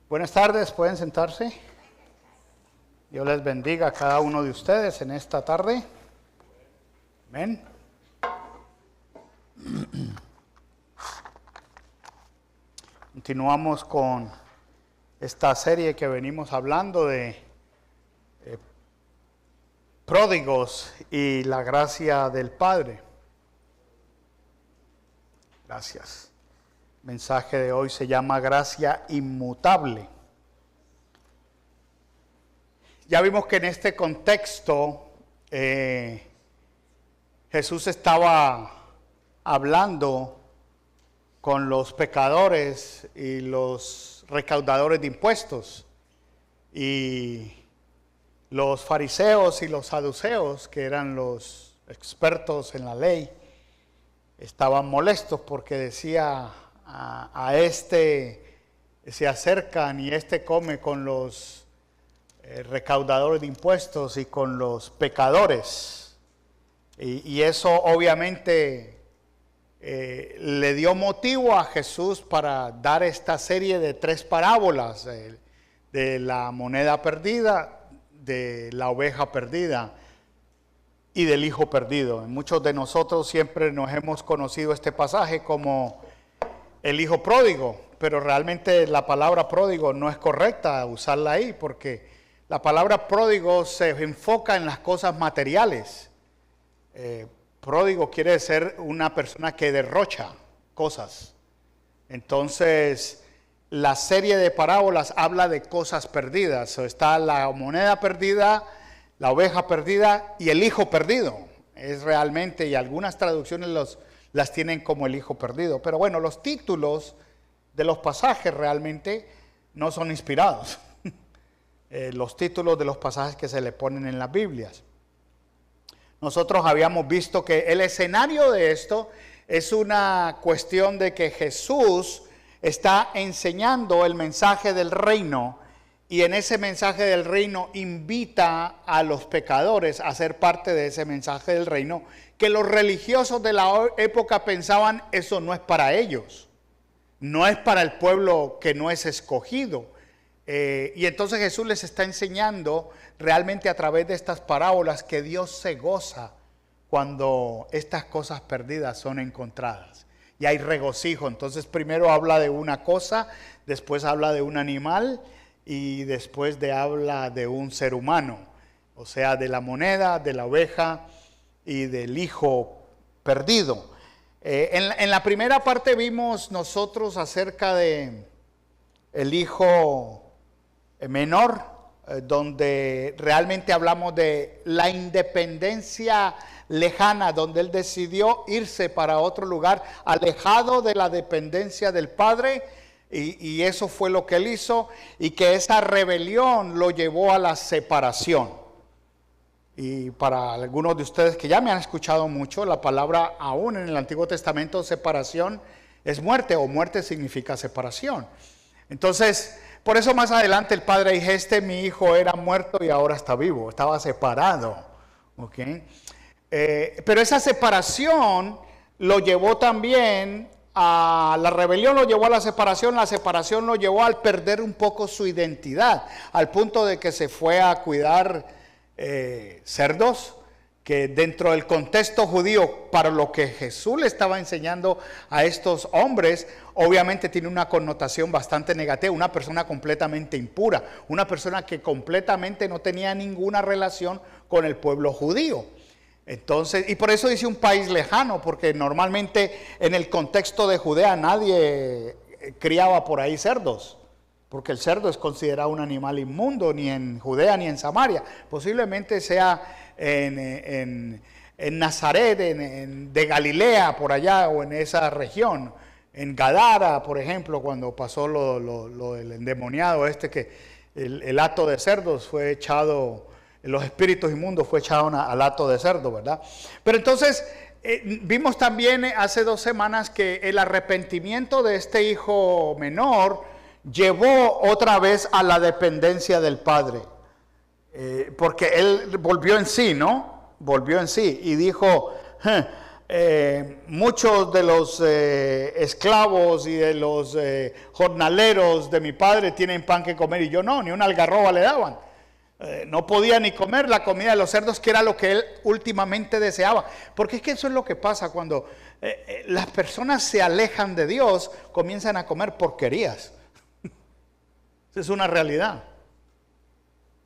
Buenas tardes, pueden sentarse. Dios les bendiga a cada uno de ustedes en esta tarde. Amén. Continuamos con esta serie que venimos hablando de pródigos y la gracia del Padre. Gracias. El mensaje de hoy se llama gracia inmutable. Ya vimos que en este contexto Jesús estaba hablando con los pecadores y los recaudadores de impuestos, y los fariseos y los saduceos, que eran los expertos en la ley, estaban molestos porque decía: a este se acercan y este come con los recaudadores de impuestos y con los pecadores. Y eso obviamente le dio motivo a Jesús para dar esta serie de 3 parábolas de la moneda perdida, de la oveja perdida y del hijo perdido. Muchos de nosotros siempre nos hemos conocido este pasaje como el hijo pródigo, pero realmente la palabra pródigo no es correcta usarla ahí, porque la palabra pródigo se enfoca en las cosas materiales. Pródigo quiere decir una persona que derrocha cosas. Entonces, la serie de parábolas habla de cosas perdidas. Está la moneda perdida, la oveja perdida y el hijo perdido. Es realmente, y algunas traducciones las tienen como el hijo perdido. Pero bueno, los títulos de los pasajes realmente no son inspirados. Los títulos de los pasajes que se le ponen en las Biblias. Nosotros habíamos visto que el escenario de esto es una cuestión de que Jesús está enseñando el mensaje del reino, y en ese mensaje del reino invita a los pecadores a ser parte de ese mensaje del reino, que los religiosos de la época pensaban: eso no es para ellos, no es para el pueblo que no es escogido. Y entonces Jesús les está enseñando realmente a través de estas parábolas que Dios se goza cuando estas cosas perdidas son encontradas, y hay regocijo. Entonces primero habla de una cosa, después habla de un animal, y después habla de un ser humano, o sea, de la moneda, de la oveja y del hijo perdido. En la primera parte vimos nosotros acerca de el hijo menor, donde realmente hablamos de la independencia lejana, donde él decidió irse para otro lugar, alejado de la dependencia del padre, y eso fue lo que él hizo, y que esa rebelión lo llevó a la separación. Y para algunos de ustedes que ya me han escuchado mucho, la palabra aún en el Antiguo Testamento, separación, es muerte, o muerte significa separación. Entonces, por eso más adelante el padre dice: mi hijo era muerto y ahora está vivo, estaba separado. ¿Okay? Pero esa separación lo llevó también a la rebelión, lo llevó a la separación lo llevó al perder un poco su identidad, al punto de que se fue a cuidar cerdos, que dentro del contexto judío, para lo que Jesús le estaba enseñando a estos hombres, obviamente tiene una connotación bastante negativa. Una persona completamente impura, una persona que completamente no tenía ninguna relación con el pueblo judío. Entonces, y por eso dice un país lejano, porque normalmente en el contexto de Judea nadie criaba por ahí cerdos, porque el cerdo es considerado un animal inmundo, ni en Judea ni en Samaria. Posiblemente sea en Nazaret, de Galilea, por allá, o en esa región. En Gadara, por ejemplo, cuando pasó lo del endemoniado que el hato de cerdos fue echado, los espíritus inmundos fue echado al hato de cerdo, ¿verdad? Pero entonces vimos también hace 2 semanas que el arrepentimiento de este hijo menor llevó otra vez a la dependencia del padre, porque él volvió en sí, ¿no? Volvió en sí y dijo: muchos de los esclavos y de los jornaleros de mi padre tienen pan que comer y yo no, ni una algarroba le daban. No podía ni comer la comida de los cerdos, que era lo que él últimamente deseaba. Porque es que eso es lo que pasa cuando las personas se alejan de Dios, comienzan a comer porquerías. Esa es una realidad.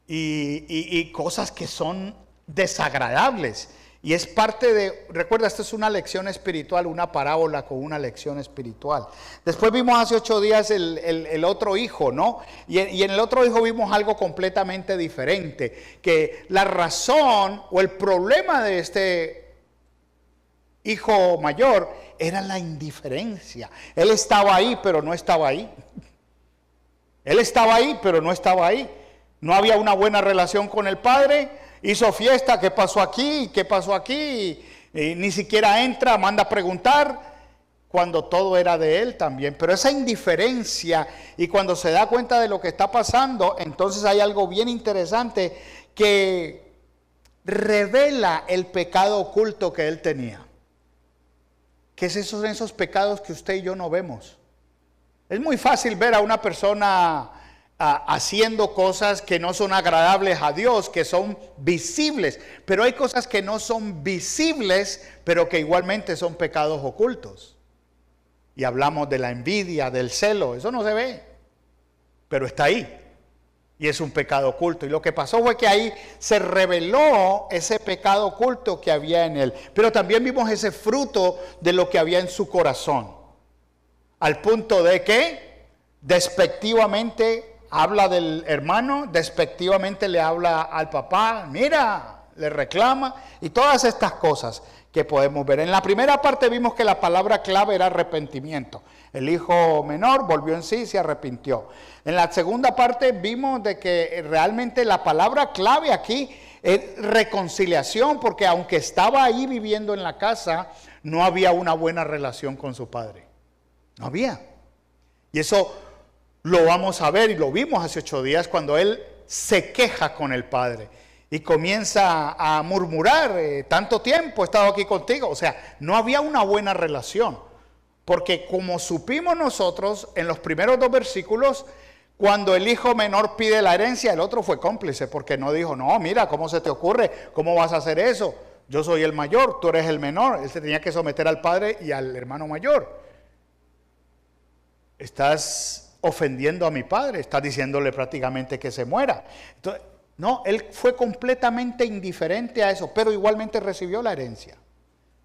Y cosas que son desagradables. Y es parte de, recuerda, esto es una lección espiritual, una parábola con una lección espiritual. Después vimos hace 8 días el otro hijo, ¿no? Y en el otro hijo vimos algo completamente diferente. Que la razón o el problema de este hijo mayor era la indiferencia. Él estaba ahí, pero no estaba ahí. Él estaba ahí, pero no estaba ahí. No había una buena relación con el padre. Hizo fiesta, ¿qué pasó aquí? ¿Qué pasó aquí? Y ni siquiera entra, manda a preguntar, cuando todo era de él también. Pero esa indiferencia, y cuando se da cuenta de lo que está pasando, entonces hay algo bien interesante que revela el pecado oculto que él tenía. ¿Qué es esos pecados que usted y yo no vemos? Es muy fácil ver a una persona haciendo cosas que no son agradables a Dios, que son visibles, pero hay cosas que no son visibles, pero que igualmente son pecados ocultos. Y hablamos de la envidia, del celo, eso no se ve, pero está ahí, y es un pecado oculto. Y lo que pasó fue que ahí se reveló ese pecado oculto que había en él, pero también vimos ese fruto de lo que había en su corazón, al punto de que despectivamente habla del hermano, despectivamente le habla al papá, mira, le reclama, y todas estas cosas que podemos ver. En la primera parte vimos que la palabra clave era arrepentimiento. El hijo menor volvió en sí y se arrepintió. En la segunda parte vimos de que realmente la palabra clave aquí es reconciliación, porque aunque estaba ahí viviendo en la casa, no había una buena relación con su padre. No había. Y eso lo vamos a ver, y lo vimos hace 8 días cuando él se queja con el padre y comienza a murmurar, tanto tiempo he estado aquí contigo. O sea, no había una buena relación, porque como supimos nosotros en los primeros 2 versículos, cuando el hijo menor pide la herencia, el otro fue cómplice, porque no dijo, no, mira, ¿cómo se te ocurre? ¿Cómo vas a hacer eso? Yo soy el mayor, tú eres el menor. Él se tenía que someter al padre y al hermano mayor. Estás ofendiendo a mi padre, está diciéndole prácticamente que se muera. Entonces, no, él fue completamente indiferente a eso, pero igualmente recibió la herencia,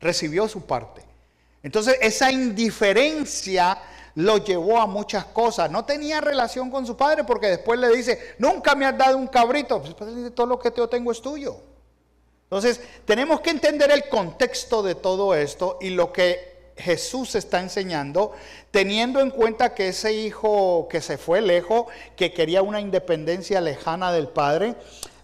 recibió su parte. Entonces esa indiferencia lo llevó a muchas cosas. No tenía relación con su padre, porque después le dice, nunca me has dado un cabrito. Pues, todo lo que yo tengo es tuyo. Entonces tenemos que entender el contexto de todo esto y lo que Jesús está enseñando, teniendo en cuenta que ese hijo que se fue lejos, que quería una independencia lejana del padre,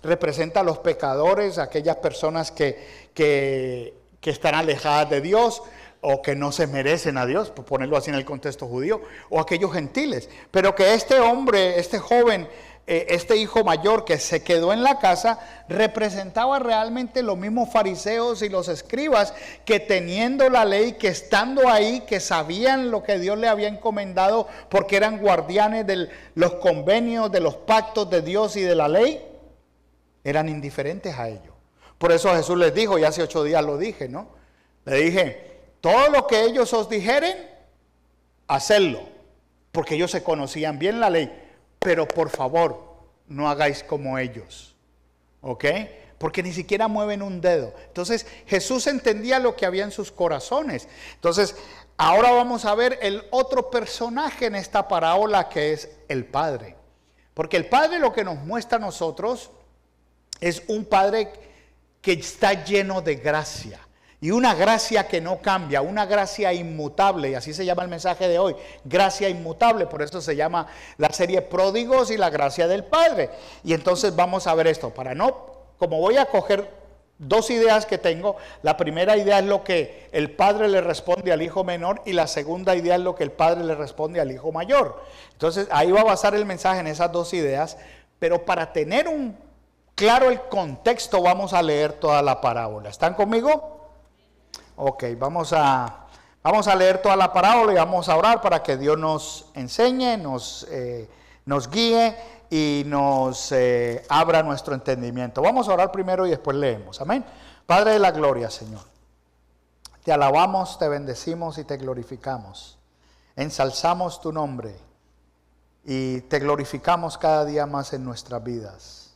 representa a los pecadores, aquellas personas que están alejadas de Dios o que no se merecen a Dios, por ponerlo así en el contexto judío, o aquellos gentiles. Pero que este hombre, este joven, este hijo mayor que se quedó en la casa, representaba realmente los mismos fariseos y los escribas, que teniendo la ley, que estando ahí, que sabían lo que Dios le había encomendado, porque eran guardianes de los convenios, de los pactos de Dios y de la ley, eran indiferentes a ello. Por eso Jesús les dijo, y hace 8 días lo dije, ¿no? Le dije, todo lo que ellos os dijeren, hacedlo, porque ellos se conocían bien la ley. Pero por favor, no hagáis como ellos, ¿ok? Porque ni siquiera mueven un dedo. Entonces Jesús entendía lo que había en sus corazones. Entonces ahora vamos a ver el otro personaje en esta parábola, que es el Padre. Porque el Padre lo que nos muestra a nosotros es un Padre que está lleno de gracia. Y una gracia que no cambia, una gracia inmutable, y así se llama el mensaje de hoy, gracia inmutable. Por eso se llama la serie Pródigos y la gracia del Padre. Y entonces vamos a ver esto, como voy a coger 2 ideas que tengo. La primera idea es lo que el padre le responde al hijo menor, y la segunda idea es lo que el padre le responde al hijo mayor. Entonces ahí va a basar el mensaje en esas 2 ideas, pero para tener claro el contexto, vamos a leer toda la parábola. ¿Están conmigo? Ok, vamos a leer toda la parábola y vamos a orar para que Dios nos enseñe, nos guíe y nos abra nuestro entendimiento. Vamos a orar primero y después leemos. Amén. Padre de la gloria, Señor, te alabamos, te bendecimos y te glorificamos. Ensalzamos tu nombre y te glorificamos cada día más en nuestras vidas.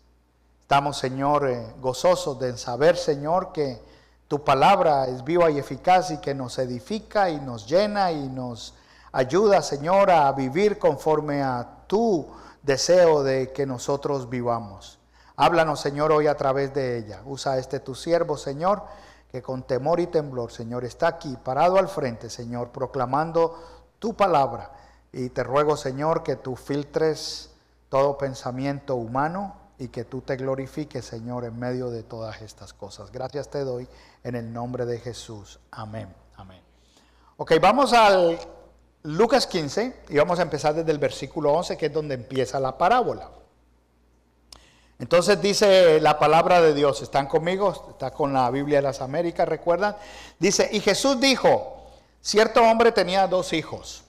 Estamos, Señor, gozosos de saber, Señor, que tu palabra es viva y eficaz y que nos edifica y nos llena y nos ayuda, Señor, a vivir conforme a tu deseo de que nosotros vivamos. Háblanos, Señor, hoy a través de ella. Usa tu siervo, Señor, que con temor y temblor, Señor, está aquí parado al frente, Señor, proclamando tu palabra. Y te ruego, Señor, que tú filtres todo pensamiento humano y que tú te glorifiques, Señor, en medio de todas estas cosas. Gracias te doy en el nombre de Jesús. Amén. Amén. Ok, vamos al Lucas 15 y vamos a empezar desde el versículo 11, que es donde empieza la parábola. Entonces dice la palabra de Dios, ¿están conmigo? Está con la Biblia de las Américas, ¿recuerdan? Dice, y Jesús dijo, cierto hombre tenía 2 hijos,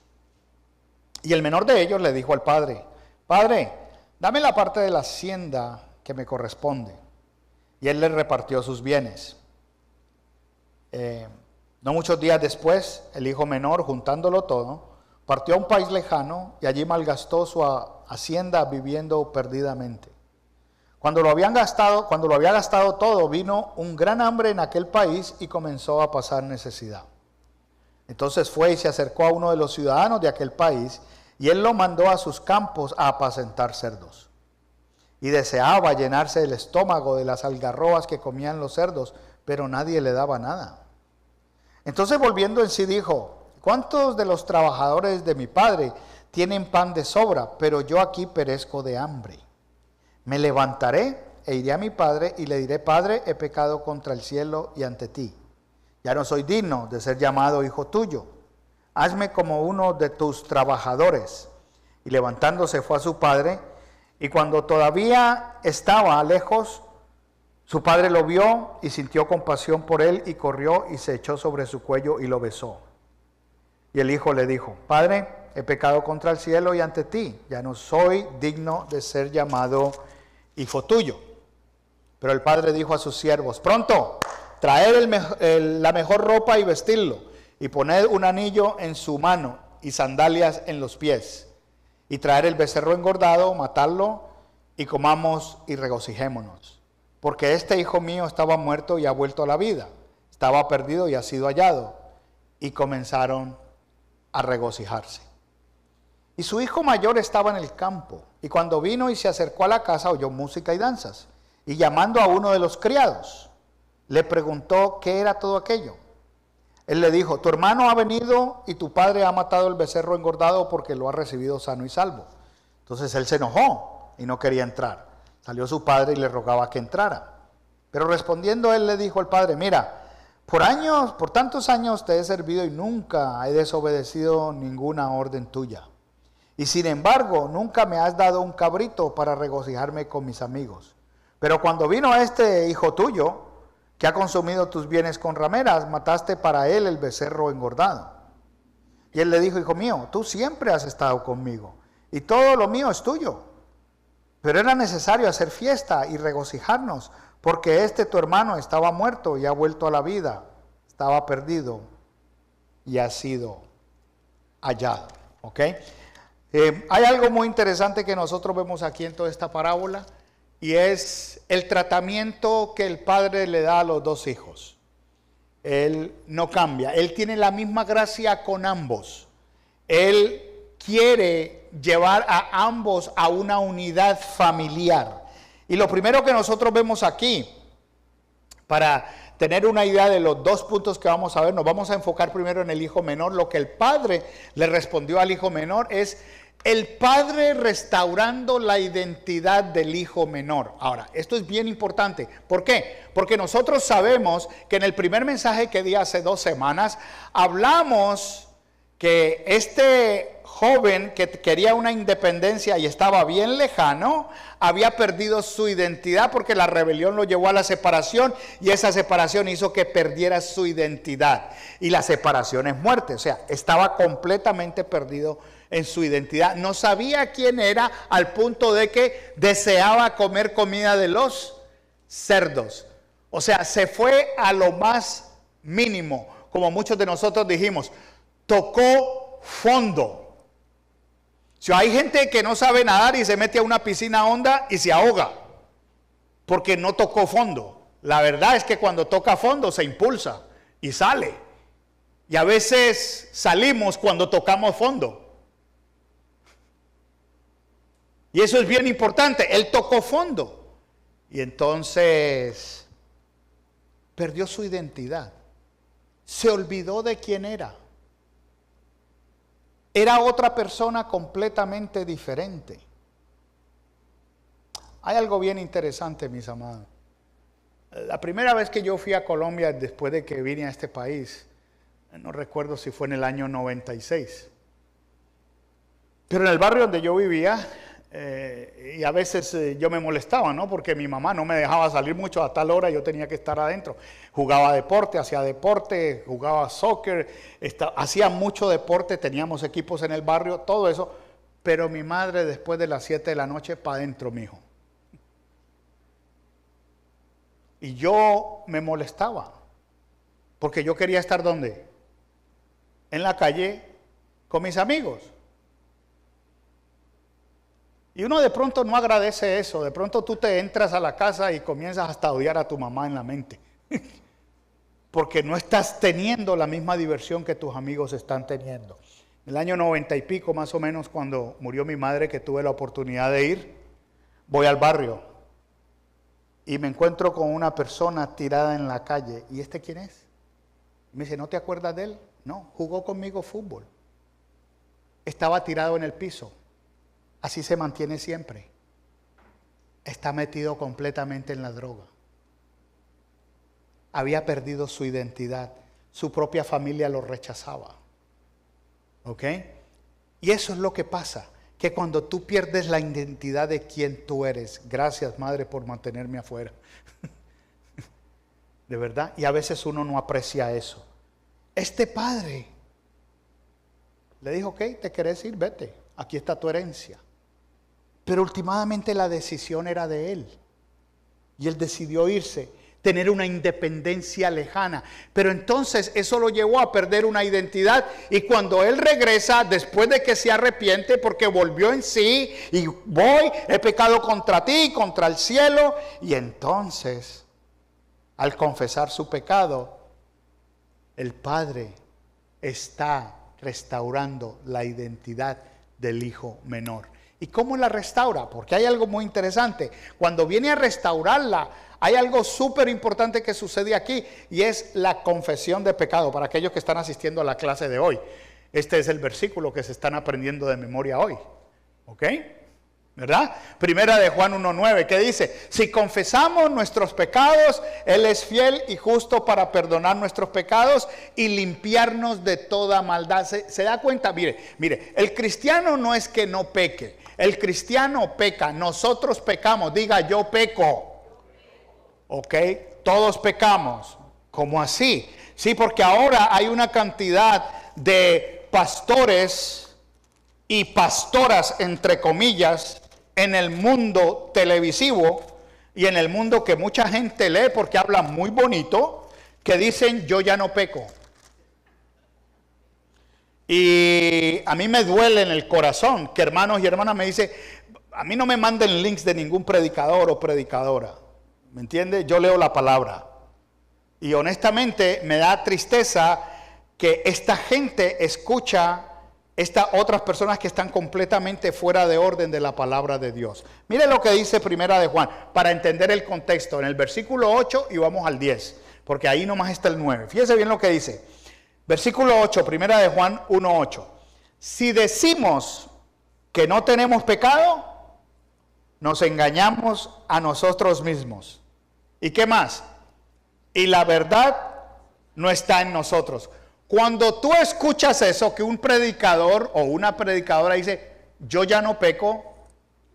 y el menor de ellos le dijo al padre, Padre, dame la parte de la hacienda que me corresponde. Y él le repartió sus bienes. No muchos días después, el hijo menor, juntándolo todo, partió a un país lejano y allí malgastó su hacienda viviendo perdidamente. Cuando lo había gastado todo, vino un gran hambre en aquel país y comenzó a pasar necesidad. Entonces fue y se acercó a uno de los ciudadanos de aquel país y él lo mandó a sus campos a apacentar cerdos. Y deseaba llenarse el estómago de las algarrobas que comían los cerdos, pero nadie le daba nada. Entonces volviendo en sí dijo, ¿cuántos de los trabajadores de mi padre tienen pan de sobra, pero yo aquí perezco de hambre? Me levantaré e iré a mi padre y le diré, Padre, he pecado contra el cielo y ante ti. Ya no soy digno de ser llamado hijo tuyo. Hazme como uno de tus trabajadores. Y levantándose fue a su padre, y cuando todavía estaba lejos, su padre lo vio y sintió compasión por él y corrió y se echó sobre su cuello y lo besó. Y el hijo le dijo, Padre, he pecado contra el cielo y ante ti, ya no soy digno de ser llamado hijo tuyo. Pero el padre dijo a sus siervos, pronto, traed la mejor ropa y vestirlo, y poned un anillo en su mano y sandalias en los pies, y traer el becerro engordado, matarlo, y comamos y regocijémonos. Porque este hijo mío estaba muerto y ha vuelto a la vida, estaba perdido y ha sido hallado. Y comenzaron a regocijarse. Y su hijo mayor estaba en el campo, y cuando vino y se acercó a la casa oyó música y danzas, y llamando a uno de los criados, le preguntó qué era todo aquello. Él le dijo, tu hermano ha venido y tu padre ha matado el becerro engordado porque lo ha recibido sano y salvo. Entonces él se enojó y no quería entrar. Salió su padre y le rogaba que entrara. Pero respondiendo él le dijo al padre, mira, por tantos años te he servido y nunca he desobedecido ninguna orden tuya. Y sin embargo, nunca me has dado un cabrito para regocijarme con mis amigos. Pero cuando vino este hijo tuyo, que ha consumido tus bienes con rameras, mataste para él el becerro engordado. Y él le dijo, hijo mío, tú siempre has estado conmigo, y todo lo mío es tuyo. Pero era necesario hacer fiesta y regocijarnos, porque tu hermano estaba muerto y ha vuelto a la vida, estaba perdido y ha sido hallado. ¿Ok? Hay algo muy interesante que nosotros vemos aquí en toda esta parábola, y es el tratamiento que el padre le da a los 2 hijos. Él no cambia, él tiene la misma gracia con ambos. Él quiere llevar a ambos a una unidad familiar. Y lo primero que nosotros vemos aquí, para tener una idea de los 2 puntos que vamos a ver, nos vamos a enfocar primero en el hijo menor. Lo que el padre le respondió al hijo menor es el padre restaurando la identidad del hijo menor. Ahora, esto es bien importante. ¿Por qué? Porque nosotros sabemos que en el primer mensaje que di hace 2 semanas, hablamos que este joven que quería una independencia y estaba bien lejano, había perdido su identidad porque la rebelión lo llevó a la separación y esa separación hizo que perdiera su identidad. Y la separación es muerte, o sea, estaba completamente perdido en su identidad. No sabía quién era al punto de que deseaba comer comida de los cerdos. O sea, se fue a lo más mínimo, como muchos de nosotros dijimos, tocó fondo. Si hay gente que no sabe nadar y se mete a una piscina honda y se ahoga, porque no tocó fondo. La verdad es que cuando toca fondo se impulsa y sale. Y a veces salimos cuando tocamos fondo. Y eso es bien importante. Él tocó fondo. Y entonces perdió su identidad. Se olvidó de quién era. Era otra persona completamente diferente. Hay algo bien interesante, mis amados. La primera vez que yo fui a Colombia después de que vine a este país, no recuerdo si fue en el año 96. Pero en el barrio donde yo vivía, y a veces yo me molestaba, ¿no? Porque mi mamá no me dejaba salir mucho a tal hora, yo tenía que estar adentro. Jugaba deporte, hacía deporte, jugaba soccer, hacía mucho deporte, teníamos equipos en el barrio, todo eso. Pero mi madre después de las 7 de la noche, para adentro, mijo. Y yo me molestaba, porque yo quería estar ¿dónde? En la calle con mis amigos. Y uno de pronto no agradece eso, de pronto tú te entras a la casa y comienzas hasta a odiar a tu mamá en la mente. Porque no estás teniendo la misma diversión que tus amigos están teniendo. En el año 90 y pico más o menos, cuando murió mi madre, que tuve la oportunidad de ir, voy al barrio y me encuentro con una persona tirada en la calle. ¿Y este quién es? Me dice, ¿no te acuerdas de él? No, jugó conmigo fútbol. Estaba tirado en el piso. Así se mantiene siempre. Está metido completamente en la droga. Había perdido su identidad. Su propia familia lo rechazaba. ¿Ok? Y eso es lo que pasa. Que cuando tú pierdes la identidad de quién tú eres. Gracias, madre, por mantenerme afuera. De verdad. Y a veces uno no aprecia eso. Este padre le dijo, ok, ¿te querés ir? Vete. Aquí está tu herencia. Pero últimamente la decisión era de él. Y él decidió irse, tener una independencia lejana. Pero entonces eso lo llevó a perder una identidad. Y cuando él regresa, después de que se arrepiente, porque volvió en sí, y he pecado contra ti, contra el cielo. Y entonces, al confesar su pecado, el Padre está restaurando la identidad del hijo menor. ¿Y cómo la restaura? Porque hay algo muy interesante. Cuando viene a restaurarla, hay algo súper importante que sucede aquí, y es la confesión de pecado. Para aquellos que están asistiendo a la clase de hoy, este es el versículo que se están aprendiendo de memoria hoy. ¿Ok? ¿Verdad? Primera de Juan 1:9, que dice, si confesamos nuestros pecados, Él es fiel y justo para perdonar nuestros pecados y limpiarnos de toda maldad. ¿Se da cuenta? Mire, el cristiano no es que no peque. El cristiano peca, nosotros pecamos. Diga, yo peco. ¿Ok? Todos pecamos. ¿Cómo así? Sí, porque ahora hay una cantidad de pastores y pastoras, entre comillas, en el mundo televisivo y en el mundo que mucha gente lee porque hablan muy bonito, que dicen, yo ya no peco. Y a mí me duele en el corazón que hermanos y hermanas me dicen, a mí no me manden links de ningún predicador o predicadora. ¿Me entiende? Yo leo la palabra. Y honestamente me da tristeza que esta gente escucha otras personas que están completamente fuera de orden de la palabra de Dios. Mire lo que dice Primera de Juan, para entender el contexto, en el versículo 8 y vamos al 10, porque ahí nomás está el 9. Fíjese bien lo que dice. Versículo 8, Primera de Juan 1:8. Si decimos que no tenemos pecado, nos engañamos a nosotros mismos. ¿Y qué más? Y la verdad no está en nosotros. Cuando tú escuchas eso, que un predicador o una predicadora dice, yo ya no peco,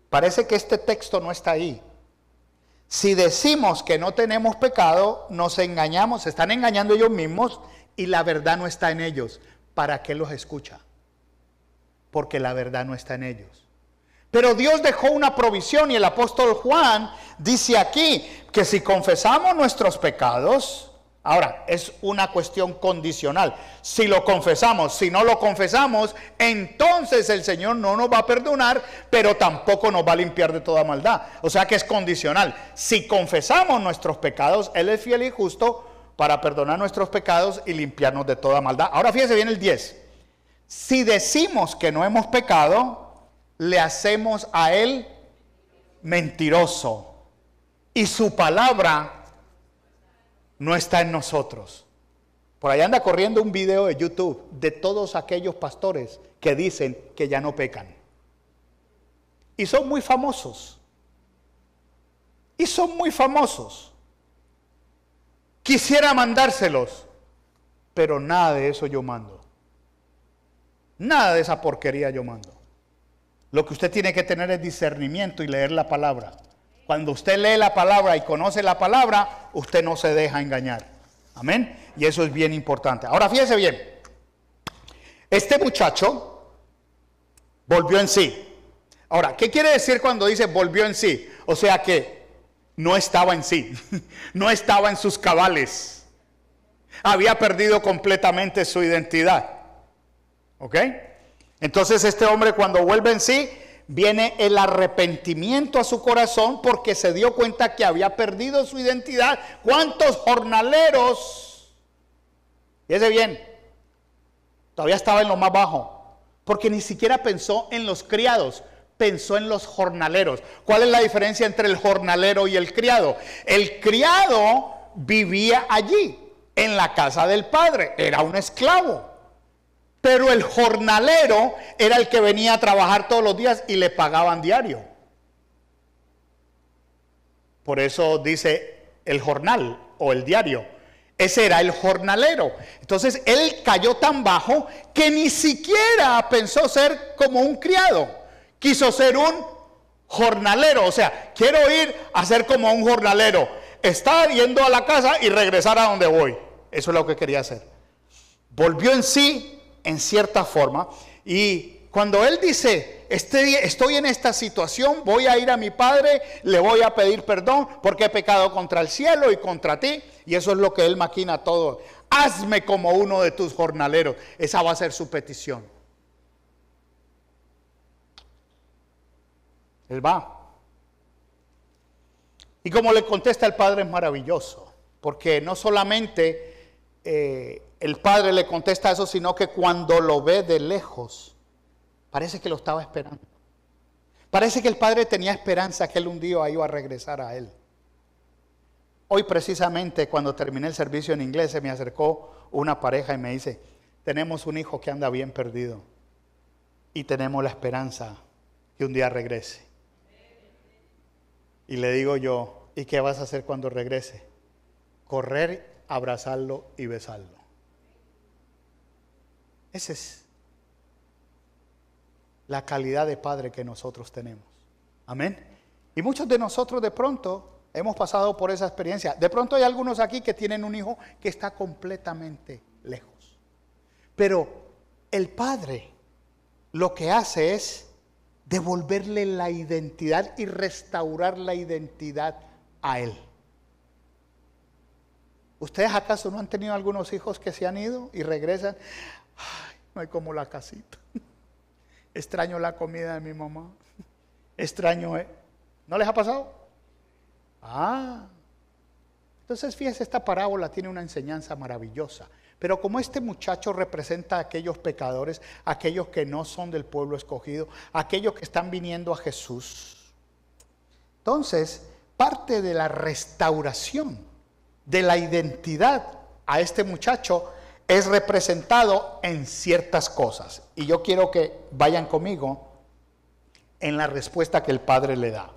parece que este texto no está ahí. Si decimos que no tenemos pecado, nos engañamos, se están engañando ellos mismos y la verdad no está en ellos. ¿Para qué los escucha? Porque la verdad no está en ellos. Pero Dios dejó una provisión y el apóstol Juan dice aquí que si confesamos nuestros pecados, ahora es una cuestión condicional. Si lo confesamos, si no lo confesamos, entonces el Señor no nos va a perdonar, pero tampoco nos va a limpiar de toda maldad. O sea que es condicional. Si confesamos nuestros pecados, Él es fiel y justo para perdonar nuestros pecados y limpiarnos de toda maldad. Ahora fíjese bien el 10. Si decimos que no hemos pecado, le hacemos a Él mentiroso y su palabra no está en nosotros. Por allá anda corriendo un video de YouTube de todos aquellos pastores que dicen que ya no pecan. Y son muy famosos. Y son muy famosos. Quisiera mandárselos, pero nada de eso yo mando. Nada de esa porquería yo mando. Lo que usted tiene que tener es discernimiento y leer la palabra. Cuando usted lee la palabra y conoce la palabra, usted no se deja engañar. Amén. Y eso es bien importante. Ahora fíjese bien. Este muchacho volvió en sí. Ahora, ¿qué quiere decir cuando dice volvió en sí? O sea que no estaba en sí. No estaba en sus cabales. Había perdido completamente su identidad. ¿Ok? Entonces este hombre cuando vuelve en sí, viene el arrepentimiento a su corazón porque se dio cuenta que había perdido su identidad. ¿Cuántos jornaleros? Fíjese bien, todavía estaba en lo más bajo, porque ni siquiera pensó en los criados, pensó en los jornaleros. ¿Cuál es la diferencia entre el jornalero y el criado? El criado vivía allí, en la casa del padre, era un esclavo. Pero el jornalero era el que venía a trabajar todos los días y le pagaban diario. Por eso dice el jornal o el diario. Ese era el jornalero. Entonces él cayó tan bajo que ni siquiera pensó ser como un criado. Quiso ser un jornalero. O sea, quiero ir a ser como un jornalero. Estar yendo a la casa y regresar a donde voy. Eso es lo que quería hacer. Volvió en sí en cierta forma, y cuando él dice, estoy en esta situación, voy a ir a mi padre, le voy a pedir perdón porque he pecado contra el cielo y contra ti, y eso es lo que él maquina todo. Hazme como uno de tus jornaleros. Esa va a ser su petición. Él va. Y como le contesta el padre es maravilloso, porque no solamente el padre le contesta eso, sino que cuando lo ve de lejos, parece que lo estaba esperando. Parece que el padre tenía esperanza que él un día iba a regresar a él. Hoy precisamente cuando terminé el servicio en inglés se me acercó una pareja y me dice, tenemos un hijo que anda bien perdido y tenemos la esperanza que un día regrese. Y le digo yo, ¿y qué vas a hacer cuando regrese? Correr, abrazarlo y besarlo. Esa es la calidad de padre que nosotros tenemos. Amén. Y muchos de nosotros de pronto hemos pasado por esa experiencia. De pronto hay algunos aquí que tienen un hijo que está completamente lejos. Pero el padre lo que hace es devolverle la identidad y restaurar la identidad a él. ¿Ustedes acaso no han tenido algunos hijos que se han ido y regresan? Ay, no hay como la casita. Extraño la comida de mi mamá. Extraño, ¿no les ha pasado? Entonces fíjese, esta parábola tiene una enseñanza maravillosa. Pero como este muchacho representa a aquellos pecadores, aquellos que no son del pueblo escogido, aquellos que están viniendo a Jesús. Entonces, parte de la restauración de la identidad a este muchacho es representado en ciertas cosas. Y yo quiero que vayan conmigo en la respuesta que el padre le da.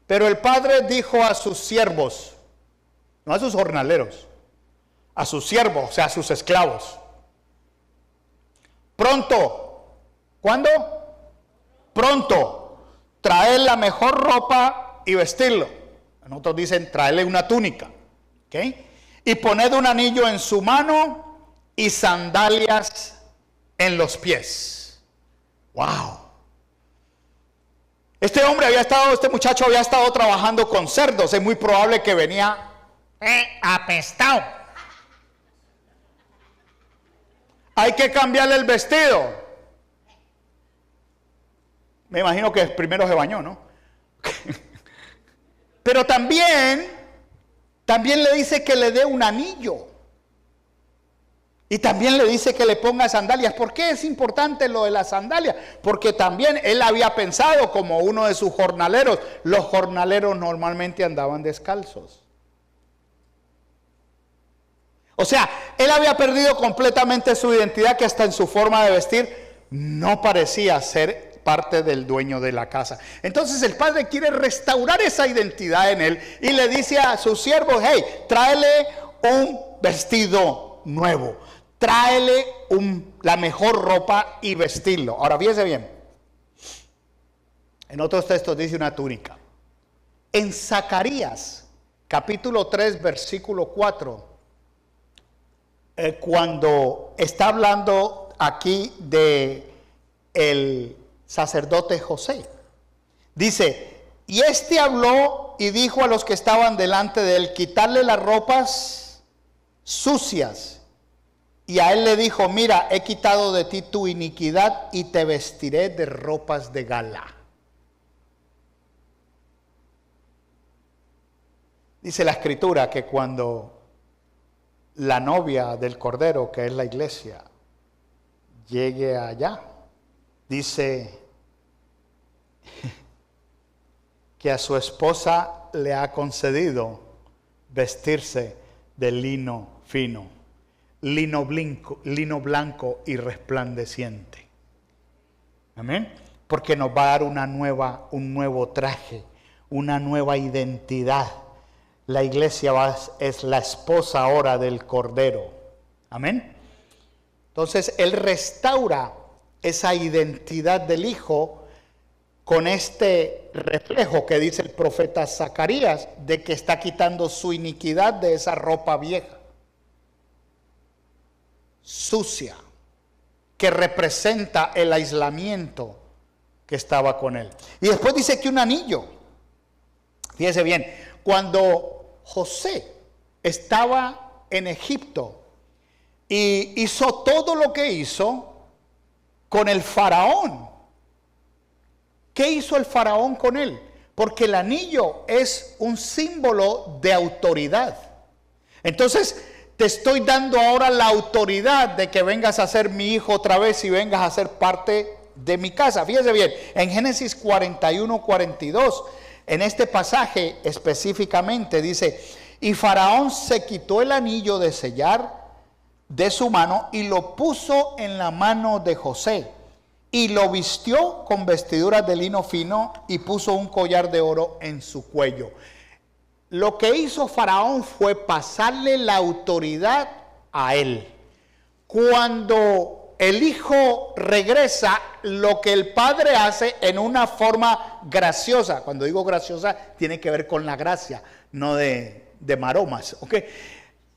Pero el padre dijo a sus siervos, no a sus jornaleros, a sus siervos, o sea, a sus esclavos. Pronto. ¿Cuándo? Pronto. Traer la mejor ropa y vestirlo. Nosotros dicen traerle una túnica. ¿Ok? Y poned un anillo en su mano y sandalias en los pies. ¡Wow! Este muchacho había estado trabajando con cerdos. Es muy probable que venía apestado. Hay que cambiarle el vestido. Me imagino que primero se bañó, ¿no? Pero también le dice que le dé un anillo. Y también le dice que le ponga sandalias. ¿Por qué es importante lo de las sandalias? Porque también él había pensado como uno de sus jornaleros. Los jornaleros normalmente andaban descalzos. O sea, él había perdido completamente su identidad, que hasta en su forma de vestir no parecía ser parte del dueño de la casa. Entonces el padre quiere restaurar esa identidad en él y le dice a sus siervos: hey, tráele un vestido nuevo, tráele la mejor ropa y vestirlo. Ahora fíjese bien, en otros textos dice una túnica. En Zacarías capítulo 3 versículo 4, cuando está hablando aquí de el sacerdote José, dice: y este habló y dijo a los que estaban delante de él: quitarle las ropas sucias. Y a él le dijo: mira, he quitado de ti tu iniquidad y te vestiré de ropas de gala. Dice la escritura que cuando la novia del Cordero, que es la iglesia, llegue allá, dice que a su esposa le ha concedido vestirse de lino fino, lino blanco y resplandeciente. Amén. Porque nos va a dar un nuevo traje, una nueva identidad. La iglesia es la esposa ahora del Cordero. Amén. Entonces él restaura esa identidad del Hijo con este reflejo que dice el profeta Zacarías, de que está quitando su iniquidad de esa ropa vieja, sucia, que representa el aislamiento que estaba con él. Y después dice que un anillo. Fíjese bien, cuando José estaba en Egipto y hizo todo lo que hizo con el faraón, ¿qué hizo el faraón con él? Porque el anillo es un símbolo de autoridad. Entonces, te estoy dando ahora la autoridad de que vengas a ser mi hijo otra vez y vengas a ser parte de mi casa. Fíjese bien, en Génesis 41, 42, en este pasaje específicamente dice: y Faraón se quitó el anillo de sellar de su mano y lo puso en la mano de José, y lo vistió con vestiduras de lino fino y puso un collar de oro en su cuello. Lo que hizo Faraón fue pasarle la autoridad a él. Cuando el hijo regresa, lo que el padre hace en una forma graciosa, cuando digo graciosa, tiene que ver con la gracia, no de maromas, ¿ok?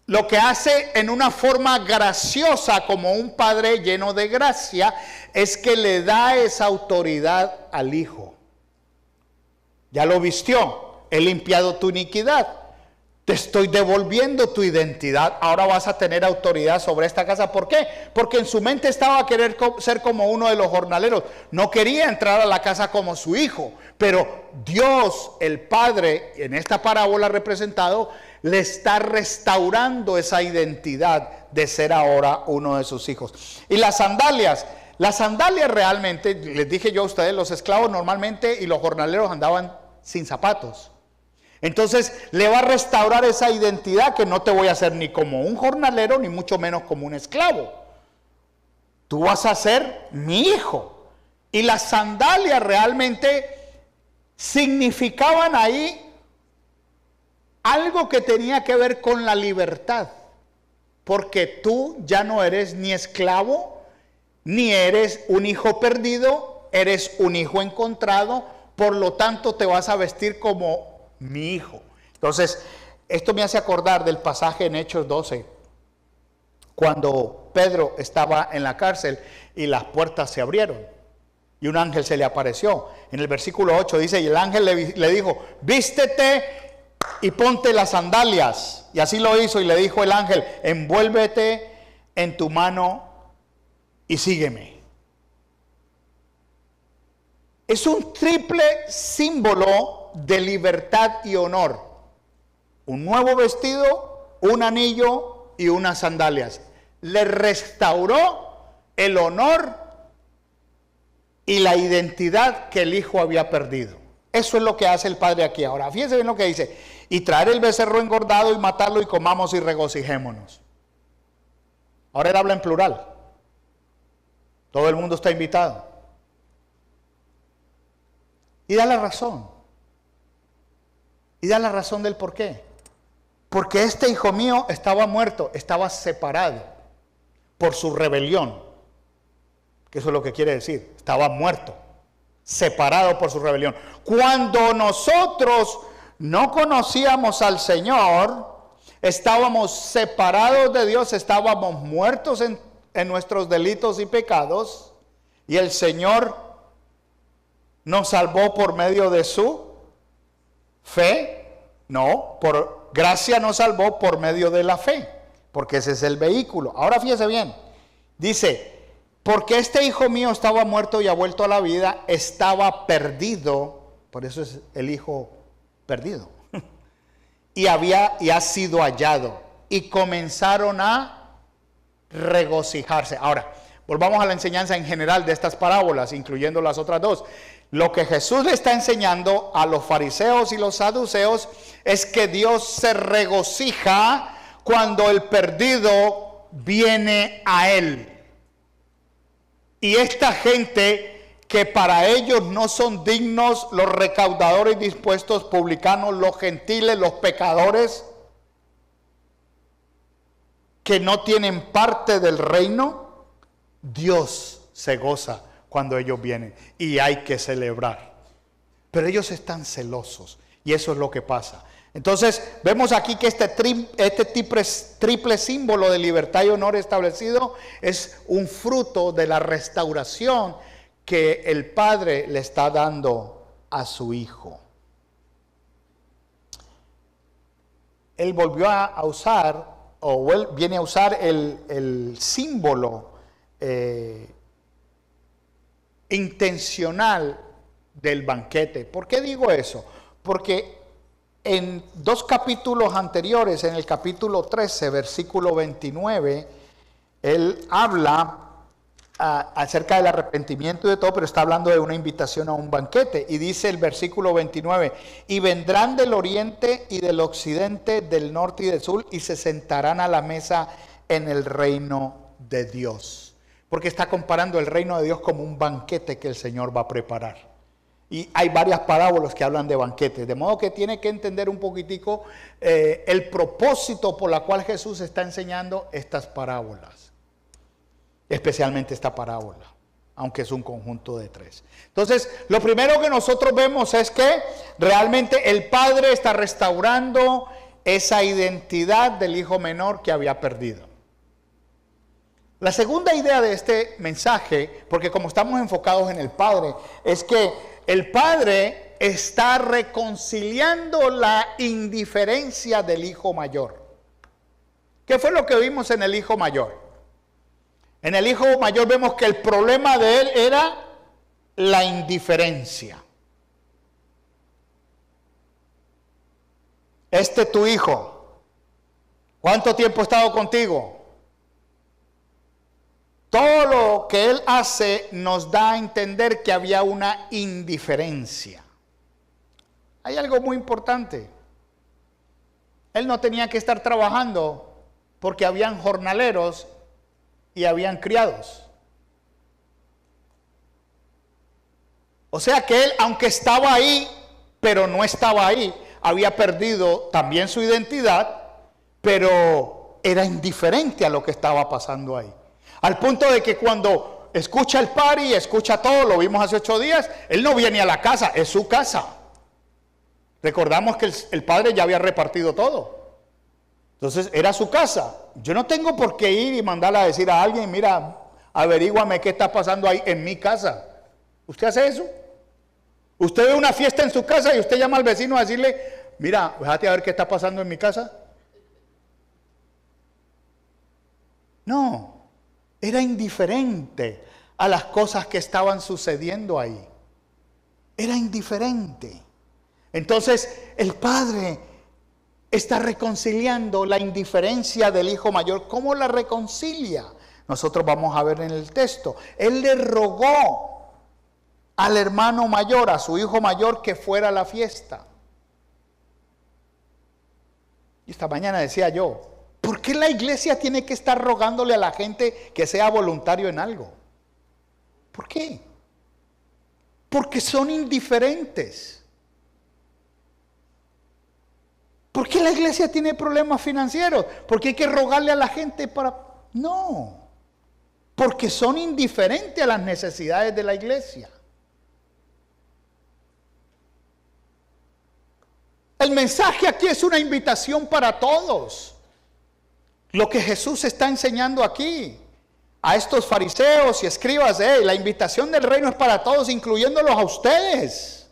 Lo que hace en una forma graciosa, como un padre lleno de gracia, es que le da esa autoridad al hijo. Ya lo vistió, he limpiado tu iniquidad, te estoy devolviendo tu identidad, ahora vas a tener autoridad sobre esta casa. ¿Por qué? Porque en su mente estaba a querer ser como uno de los jornaleros, no quería entrar a la casa como su hijo, pero Dios, el Padre, en esta parábola representado, le está restaurando esa identidad de ser ahora uno de sus hijos. Y las sandalias realmente, les dije yo a ustedes, los esclavos normalmente y los jornaleros andaban sin zapatos. Entonces le va a restaurar esa identidad, que no te voy a hacer ni como un jornalero, ni mucho menos como un esclavo. Tú vas a ser mi hijo. Y las sandalias realmente significaban ahí algo que tenía que ver con la libertad. Porque tú ya no eres ni esclavo ni eres un hijo perdido, eres un hijo encontrado, por lo tanto te vas a vestir como mi hijo. Entonces, esto me hace acordar del pasaje en Hechos 12, cuando Pedro estaba en la cárcel y las puertas se abrieron y un ángel se le apareció. En el versículo 8 dice, y el ángel le dijo, vístete y ponte las sandalias. Y así lo hizo, y le dijo el ángel, envuélvete en tu mano y sígueme. Es un triple símbolo de libertad y honor. Un nuevo vestido, un anillo y unas sandalias. Le restauró el honor y la identidad que el hijo había perdido. Eso es lo que hace el padre aquí. Ahora, fíjense bien lo que dice. Y traer el becerro engordado y matarlo y comamos y regocijémonos. Ahora él habla en plural. Todo el mundo está invitado. Y da la razón. Y da la razón del por qué. Porque este hijo mío estaba muerto, estaba separado por su rebelión. Que eso es lo que quiere decir. Estaba muerto, separado por su rebelión. Cuando nosotros no conocíamos al Señor, estábamos separados de Dios, estábamos muertos en nuestros delitos y pecados, y el Señor nos salvó por medio de su fe. No, por gracia nos salvó por medio de la fe, porque ese es el vehículo. Ahora fíjese bien, dice, porque este hijo mío estaba muerto y ha vuelto a la vida, estaba perdido, por eso es el hijo perdido, y ha sido hallado, y comenzaron a regocijarse. Ahora, volvamos a la enseñanza en general de estas parábolas, incluyendo las otras dos. Lo que Jesús le está enseñando a los fariseos y los saduceos es que Dios se regocija cuando el perdido viene a Él. Y esta gente que para ellos no son dignos, los recaudadores dispuestos, publicanos, los gentiles, los pecadores, que no tienen parte del reino, Dios se goza cuando ellos vienen y hay que celebrar. Pero ellos están celosos y eso es lo que pasa. Entonces vemos aquí que este triple símbolo de libertad y honor establecido es un fruto de la restauración que el Padre le está dando a su Hijo. Él volvió a usar, o él viene a usar el símbolo intencional del banquete. ¿Por qué digo eso? Porque en dos capítulos anteriores, en el capítulo 13, versículo 29, él habla acerca del arrepentimiento y de todo, pero está hablando de una invitación a un banquete. Y dice el versículo 29, y vendrán del oriente y del occidente, del norte y del sur, y se sentarán a la mesa en el reino de Dios. Porque está comparando el reino de Dios como un banquete que el Señor va a preparar. Y hay varias parábolas que hablan de banquetes, de modo que tiene que entender un poquitico el propósito por la cual Jesús está enseñando estas parábolas, especialmente esta parábola, aunque es un conjunto de tres. Entonces, lo primero que nosotros vemos es que realmente el Padre está restaurando esa identidad del hijo menor que había perdido. La segunda idea de este mensaje, porque como estamos enfocados en el Padre, es que el Padre está reconciliando la indiferencia del hijo mayor. ¿Qué fue lo que vimos en el hijo mayor? En el hijo mayor vemos que el problema de él era la indiferencia. Tu hijo, ¿cuánto tiempo ha estado contigo? Todo lo que él hace nos da a entender que había una indiferencia. Hay algo muy importante. Él no tenía que estar trabajando porque habían jornaleros y habían criados. O sea que él, aunque estaba ahí, pero no estaba ahí, había perdido también su identidad, pero era indiferente a lo que estaba pasando ahí. Al punto de que cuando escucha el party, escucha todo, lo vimos hace 8 días. Él no viene a la casa, es su casa. Recordamos que el padre ya había repartido todo. Entonces era su casa. Yo no tengo por qué ir y mandarle a decir a alguien, mira, averíguame qué está pasando ahí en mi casa. ¿Usted hace eso? Usted ve una fiesta en su casa y usted llama al vecino a decirle, mira, déjate a ver qué está pasando en mi casa. No, era indiferente a las cosas que estaban sucediendo ahí. Era indiferente. Entonces el padre está reconciliando la indiferencia del hijo mayor. ¿Cómo la reconcilia? Nosotros vamos a ver en el texto. Él le rogó al hermano mayor, a su hijo mayor, que fuera a la fiesta. Y esta mañana decía yo, ¿por qué la iglesia tiene que estar rogándole a la gente que sea voluntario en algo? ¿Por qué? Porque son indiferentes. ¿Por qué la iglesia tiene problemas financieros? Porque hay que rogarle a la gente para... No, porque son indiferentes a las necesidades de la iglesia. El mensaje aquí es una invitación para todos. Lo que Jesús está enseñando aquí a estos fariseos y escribas, la invitación del reino es para todos, incluyéndolos a ustedes,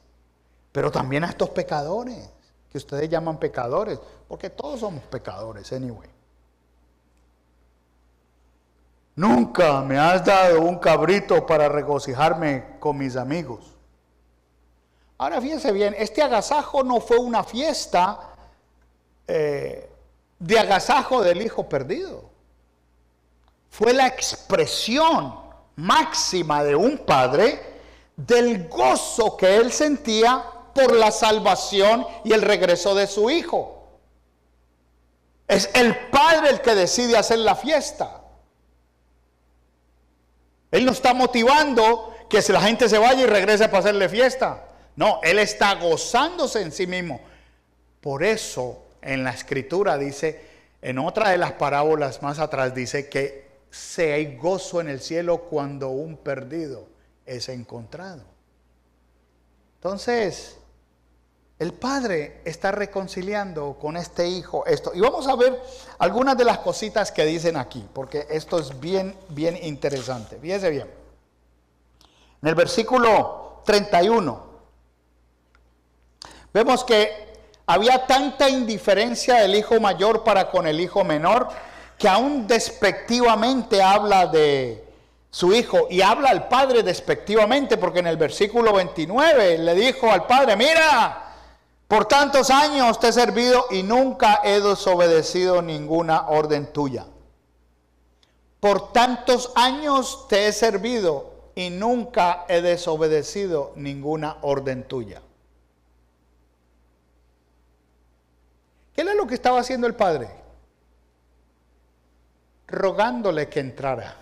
pero también a estos pecadores, que ustedes llaman pecadores, porque todos somos pecadores, anyway. Nunca me has dado un cabrito para regocijarme con mis amigos. Ahora fíjense bien, este agasajo no fue una fiesta de agasajo del hijo perdido. Fue la expresión máxima de un padre del gozo que él sentía por la salvación y el regreso de su hijo. Es el padre el que decide hacer la fiesta. Él no está motivando que si la gente se vaya y regrese para hacerle fiesta. No, él está gozándose en sí mismo. Por eso en la escritura dice, en otra de las parábolas más atrás dice que se hay gozo en el cielo cuando un perdido es encontrado. Entonces, el padre está reconciliando con este hijo esto. Y vamos a ver algunas de las cositas que dicen aquí, porque esto es bien interesante. Fíjese bien. En el versículo 31, vemos que había tanta indiferencia del hijo mayor para con el hijo menor, que aún despectivamente habla de su hijo, y habla al padre despectivamente, porque en el versículo 29 le dijo al padre, mira, por tantos años te he servido y nunca he desobedecido ninguna orden tuya. Por tantos años te he servido y nunca he desobedecido ninguna orden tuya. ¿Qué era lo que estaba haciendo el padre? Rogándole que entrara.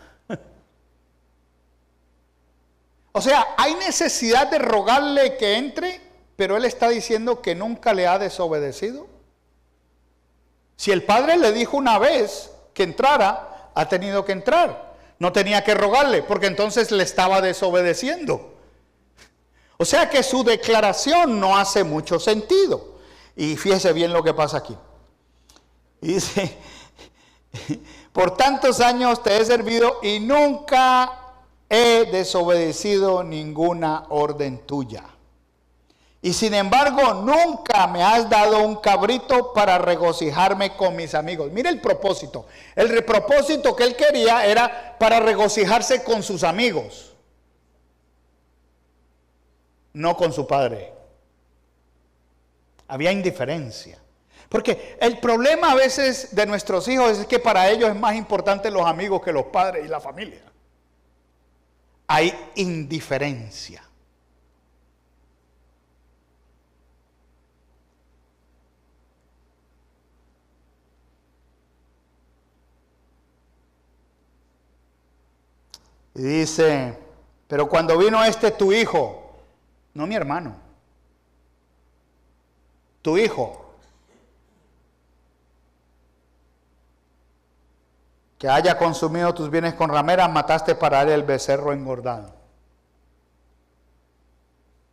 O sea, hay necesidad de rogarle que entre, pero él está diciendo que nunca le ha desobedecido. Si el padre le dijo una vez que entrara, ha tenido que entrar. No tenía que rogarle, porque entonces le estaba desobedeciendo. O sea que su declaración no hace mucho sentido. Y fíjese bien lo que pasa aquí. Y dice, por tantos años te he servido y nunca he desobedecido ninguna orden tuya. Y sin embargo, nunca me has dado un cabrito para regocijarme con mis amigos. Mire el propósito. El propósito que él quería era para regocijarse con sus amigos, no con su padre. Había indiferencia. Porque el problema a veces de nuestros hijos es que para ellos es más importante los amigos que los padres y la familia. Hay indiferencia. Y dice, pero cuando vino tu hijo, no mi hermano, tu hijo, que haya consumido tus bienes con rameras, mataste para él el becerro engordado.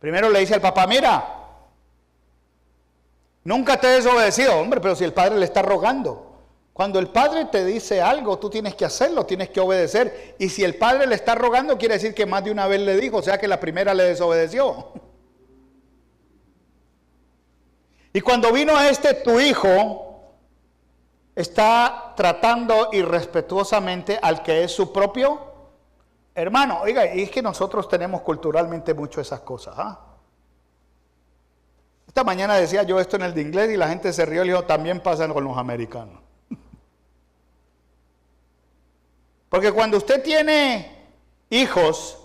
Primero le dice al papá, mira, nunca te he desobedecido, hombre, pero si el padre le está rogando. Cuando el padre te dice algo, tú tienes que hacerlo, tienes que obedecer. Y si el padre le está rogando, quiere decir que más de una vez le dijo, o sea que la primera le desobedeció. Y cuando vino tu hijo, está tratando irrespetuosamente al que es su propio hermano. Oiga, y es que nosotros tenemos culturalmente mucho esas cosas, ¿ah? Esta mañana decía yo esto en el de inglés y la gente se rió y dijo, también pasa con los americanos. Porque cuando usted tiene hijos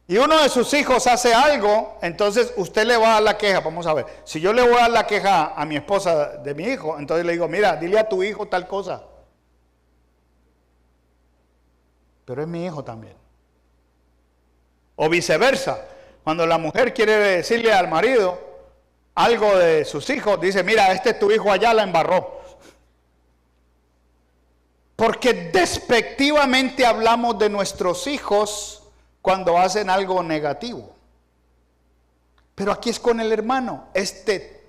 y uno de sus hijos hace algo, entonces usted le va a dar la queja. Vamos a ver, si yo le voy a dar la queja a mi esposa de mi hijo, entonces le digo, mira, dile a tu hijo tal cosa. Pero es mi hijo también. O viceversa, cuando la mujer quiere decirle al marido algo de sus hijos, dice, mira, este es tu hijo allá, la embarró. Porque despectivamente hablamos de nuestros hijos cuando hacen algo negativo. Pero aquí es con el hermano,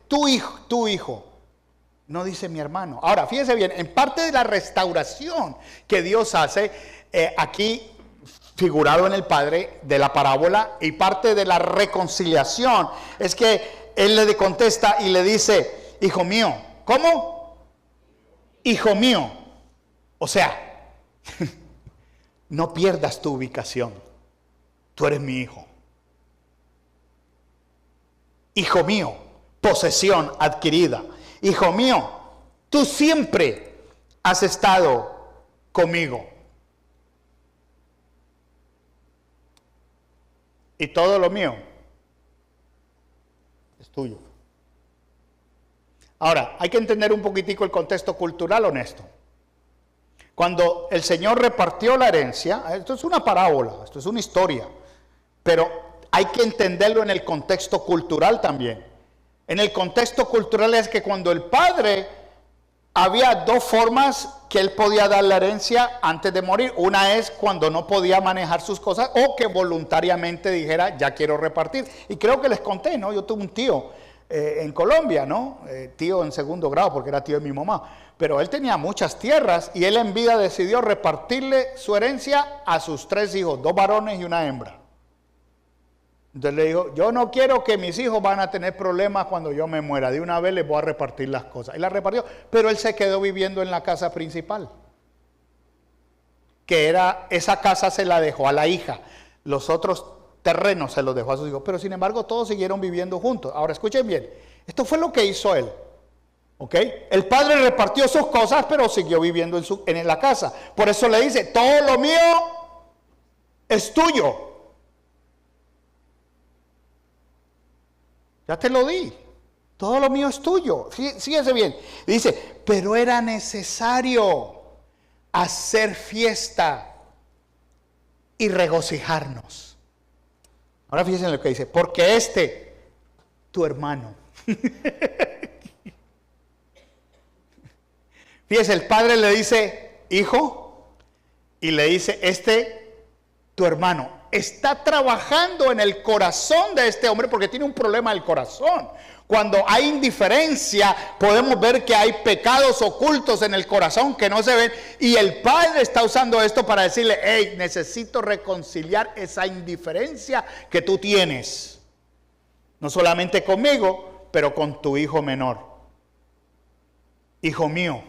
tu hijo, no dice mi hermano. Ahora, fíjese bien, en parte de la restauración que Dios hace, aquí figurado en el Padre de la parábola, y parte de la reconciliación, es que Él le contesta y le dice, hijo mío, ¿cómo? Hijo mío. O sea, no pierdas tu ubicación. Tú eres mi hijo. Hijo mío, posesión adquirida. Hijo mío, tú siempre has estado conmigo. Y todo lo mío es tuyo. Ahora, hay que entender un poquitico el contexto cultural honesto. Cuando el Señor repartió la herencia, esto es una parábola, esto es una historia, pero hay que entenderlo en el contexto cultural también. En el contexto cultural es que cuando el padre, había dos formas que él podía dar la herencia antes de morir. Una es cuando no podía manejar sus cosas o que voluntariamente dijera, ya quiero repartir. Y creo que les conté, ¿no? Yo tuve un tío en Colombia, ¿no? Tío en segundo grado porque era tío de mi mamá. Pero él tenía muchas tierras y él en vida decidió repartirle su herencia a sus 3 hijos, 2 varones y una hembra. Entonces le dijo, yo no quiero que mis hijos van a tener problemas cuando yo me muera, de una vez les voy a repartir las cosas. Y las repartió, pero él se quedó viviendo en la casa principal, que era, esa casa se la dejó a la hija, los otros terrenos se los dejó a sus hijos, pero sin embargo todos siguieron viviendo juntos. Ahora escuchen bien, esto fue lo que hizo él. ¿Ok? El padre repartió sus cosas, pero siguió viviendo en la casa. Por eso le dice, todo lo mío es tuyo. Ya te lo di. Todo lo mío es tuyo. Fíjese bien. Dice, pero era necesario hacer fiesta y regocijarnos. Ahora fíjense en lo que dice, porque tu hermano. Fíjese, el padre le dice, hijo, y le dice, tu hermano, está trabajando en el corazón de este hombre porque tiene un problema del corazón. Cuando hay indiferencia, podemos ver que hay pecados ocultos en el corazón que no se ven, y el padre está usando esto para decirle, hey, necesito reconciliar esa indiferencia que tú tienes, no solamente conmigo, pero con tu hijo menor. Hijo mío,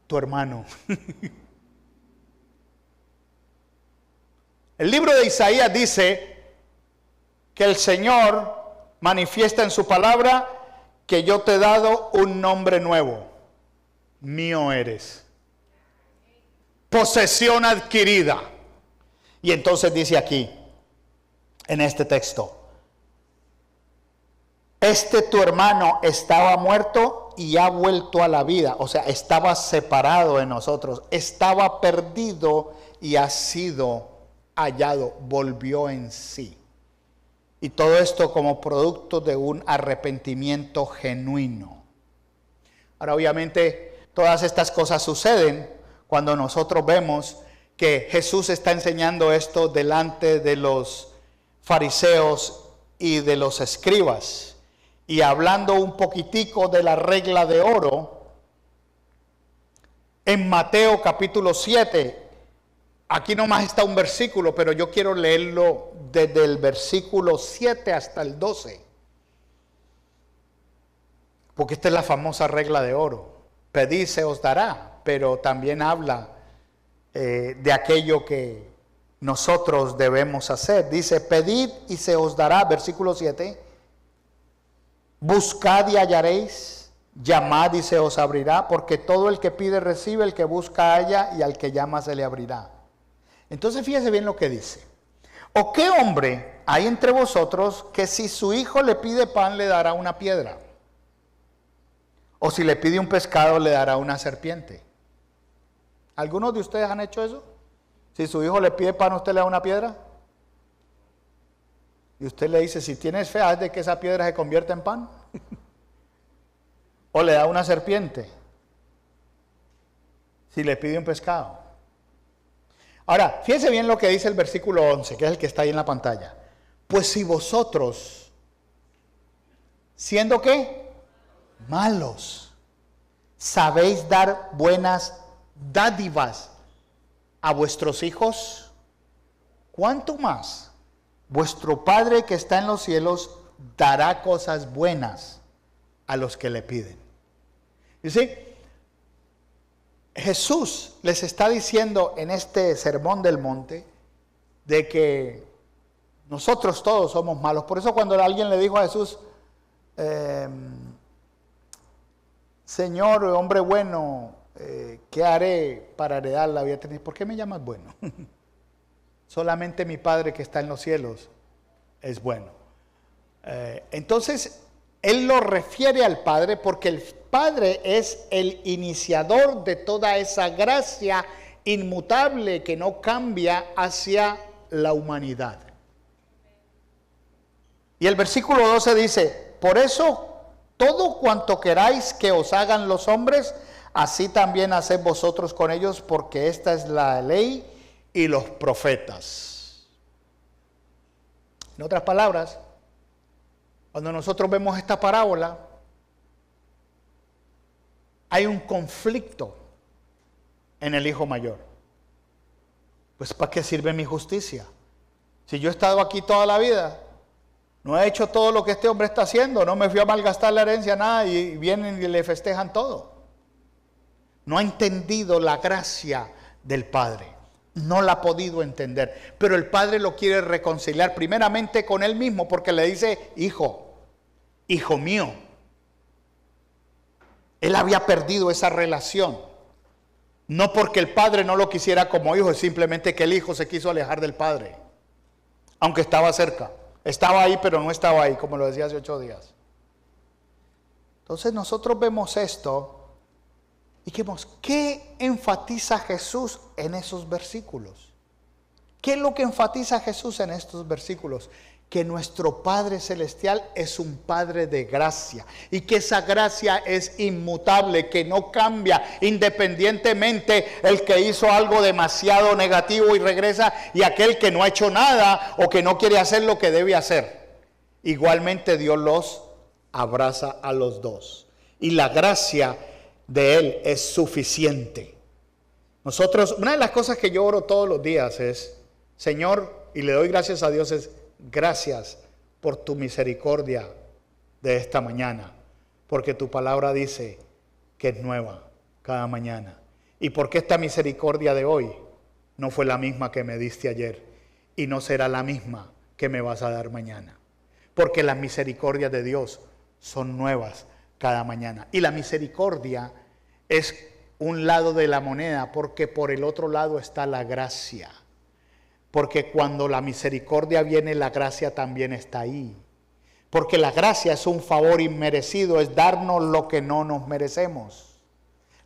tu hermano. El libro de Isaías dice que el Señor manifiesta en su palabra que yo te he dado un nombre nuevo. Mío eres. Posesión adquirida. Y entonces dice aquí, en este texto, tu hermano estaba muerto y ha vuelto a la vida. O sea, estaba separado de nosotros. Estaba perdido y ha sido hallado. Volvió en sí. Y todo esto como producto de un arrepentimiento genuino. Ahora, obviamente, todas estas cosas suceden cuando nosotros vemos que Jesús está enseñando esto delante de los fariseos y de los escribas, y hablando un poquitico de la regla de oro, en Mateo capítulo 7, aquí nomás está un versículo, pero yo quiero leerlo desde el versículo 7 hasta el 12, porque esta es la famosa regla de oro: pedid se os dará, pero también habla de aquello que nosotros debemos hacer. Dice: pedid y se os dará, versículo 7, buscad y hallaréis, llamad y se os abrirá, porque todo el que pide recibe, el que busca halla, y al que llama se le abrirá. Entonces fíjese bien lo que dice: ¿o qué hombre hay entre vosotros que si su hijo le pide pan le dará una piedra? ¿O si le pide un pescado le dará una serpiente? ¿Algunos de ustedes han hecho eso? Si su hijo le pide pan, ¿usted le da una piedra? Y usted le dice: si tienes fe, haz de que esa piedra se convierta en pan. ¿O le da una serpiente si le pide un pescado? Ahora, fíjense bien lo que dice el versículo 11, que es el que está ahí en la pantalla. Pues si vosotros, ¿siendo qué? Malos, sabéis dar buenas dádivas a vuestros hijos, ¿cuánto más vuestro Padre que está en los cielos dará cosas buenas a los que le piden? Y sí, Jesús les está diciendo en este sermón del monte de que nosotros todos somos malos. Por eso cuando alguien le dijo a Jesús: Señor, hombre bueno, ¿qué haré para heredar la vida eterna? ¿Por qué me llamas bueno? Solamente mi Padre que está en los cielos es bueno. Entonces, Él lo refiere al Padre porque el Padre es el iniciador de toda esa gracia inmutable que no cambia hacia la humanidad. Y el versículo 12 dice: por eso todo cuanto queráis que os hagan los hombres, así también haced vosotros con ellos, porque esta es la ley y los profetas. En otras palabras, cuando nosotros vemos esta parábola, hay un conflicto en el hijo mayor. Pues ¿para qué sirve mi justicia? Si yo he estado aquí toda la vida, no he hecho todo lo que este hombre está haciendo, no me fui a malgastar la herencia, nada, y vienen y le festejan todo. No ha entendido la gracia del Padre, no la ha podido entender, pero el Padre lo quiere reconciliar primeramente con él mismo, porque le dice: hijo, hijo mío. Él había perdido esa relación, no porque el Padre no lo quisiera como hijo, es simplemente que el hijo se quiso alejar del Padre, aunque estaba cerca. Estaba ahí, pero no estaba ahí, como lo decía hace 8 días. Entonces nosotros vemos esto y vemos qué enfatiza Jesús en esos versículos. ¿Qué es lo que enfatiza Jesús en estos versículos? Que nuestro Padre Celestial es un Padre de gracia y que esa gracia es inmutable, que no cambia independientemente el que hizo algo demasiado negativo y regresa, y aquel que no ha hecho nada o que no quiere hacer lo que debe hacer. Igualmente Dios los abraza a los dos y la gracia de Él es suficiente. Nosotros, una de las cosas que yo oro todos los días es: Señor, y le doy gracias a Dios, es: gracias por tu misericordia de esta mañana, porque tu palabra dice que es nueva cada mañana, y porque esta misericordia de hoy no fue la misma que me diste ayer y no será la misma que me vas a dar mañana, porque las misericordias de Dios son nuevas cada mañana. Y la misericordia es un lado de la moneda, porque por el otro lado está la gracia. Porque cuando la misericordia viene, la gracia también está ahí. Porque la gracia es un favor inmerecido, es darnos lo que no nos merecemos.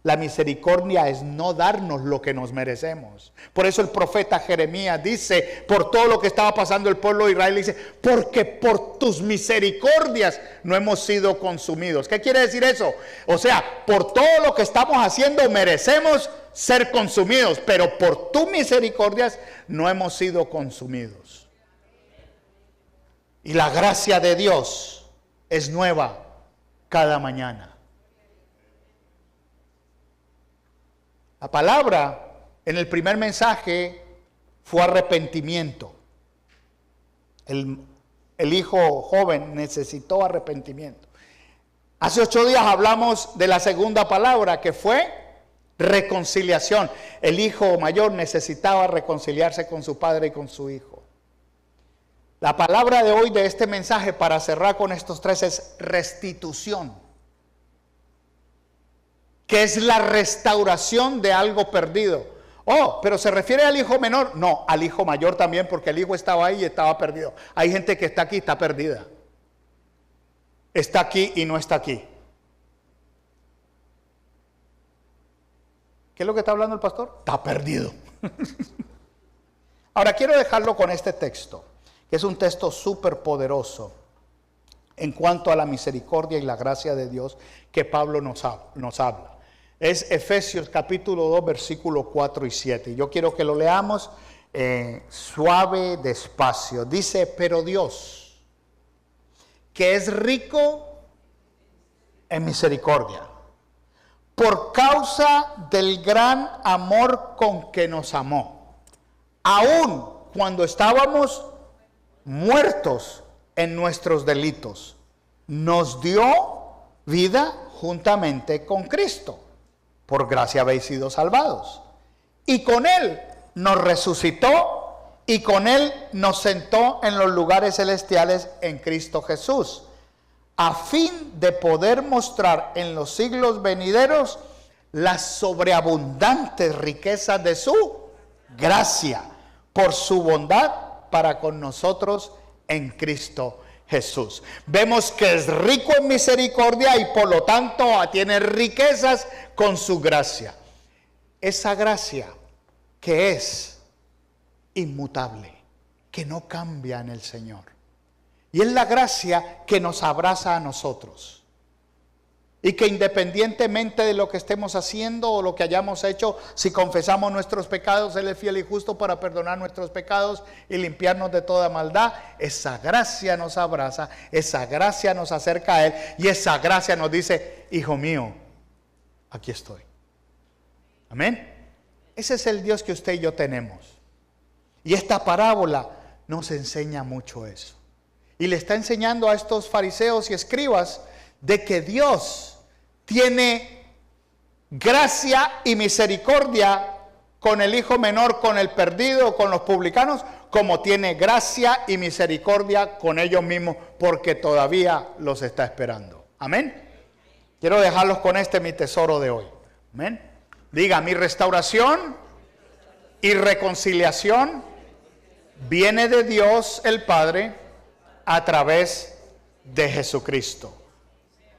La misericordia es no darnos lo que nos merecemos. Por eso el profeta Jeremías dice, por todo lo que estaba pasando el pueblo de Israel, dice: porque por tus misericordias no hemos sido consumidos. ¿Qué quiere decir eso? O sea, por todo lo que estamos haciendo merecemos ser consumidos, pero por tu misericordias no hemos sido consumidos. Y la gracia de Dios es nueva cada mañana. La palabra en el primer mensaje fue arrepentimiento. El hijo joven necesitó arrepentimiento. Hace 8 días hablamos de la segunda palabra, que fue reconciliación. El hijo mayor necesitaba reconciliarse con su padre y con su hijo. La palabra de hoy de este mensaje, para cerrar con estos 3, es restitución, que es la restauración de algo perdido. Oh, pero ¿se refiere al hijo menor? No, al hijo mayor también, porque el hijo estaba ahí y estaba perdido. Hay gente que está aquí y está perdida. Está aquí y no está aquí. ¿Qué es lo que está hablando el pastor? Está perdido. Ahora quiero dejarlo con este texto, que es un texto súper poderoso en cuanto a la misericordia y la gracia de Dios que Pablo nos habla. Es Efesios capítulo 2, versículos 4 y 7. Yo quiero que lo leamos suave, despacio. Dice, pero Dios, que es rico en misericordia, por causa del gran amor con que nos amó, aun cuando estábamos muertos en nuestros delitos, nos dio vida juntamente con Cristo. Por gracia habéis sido salvados. Y con Él nos resucitó y con Él nos sentó en los lugares celestiales en Cristo Jesús, a fin de poder mostrar en los siglos venideros las sobreabundantes riquezas de su gracia, por su bondad para con nosotros en Cristo Jesús. Vemos que es rico en misericordia y por lo tanto tiene riquezas con su gracia. Esa gracia que es inmutable, que no cambia en el Señor. Y es la gracia que nos abraza a nosotros. Y que independientemente de lo que estemos haciendo o lo que hayamos hecho, si confesamos nuestros pecados, Él es fiel y justo para perdonar nuestros pecados y limpiarnos de toda maldad. Esa gracia nos abraza, esa gracia nos acerca a Él y esa gracia nos dice, hijo mío, aquí estoy. Amén. Ese es el Dios que usted y yo tenemos. Y esta parábola nos enseña mucho eso. Y le está enseñando a estos fariseos y escribas de que Dios tiene gracia y misericordia con el hijo menor, con el perdido, con los publicanos, como tiene gracia y misericordia con ellos mismos, porque todavía los está esperando. Amén. Quiero dejarlos con mi tesoro de hoy. Amén. Diga, mi restauración y reconciliación viene de Dios el Padre a través de Jesucristo.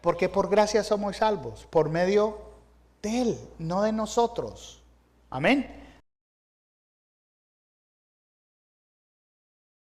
Porque por gracia somos salvos, por medio de Él, no de nosotros. Amén.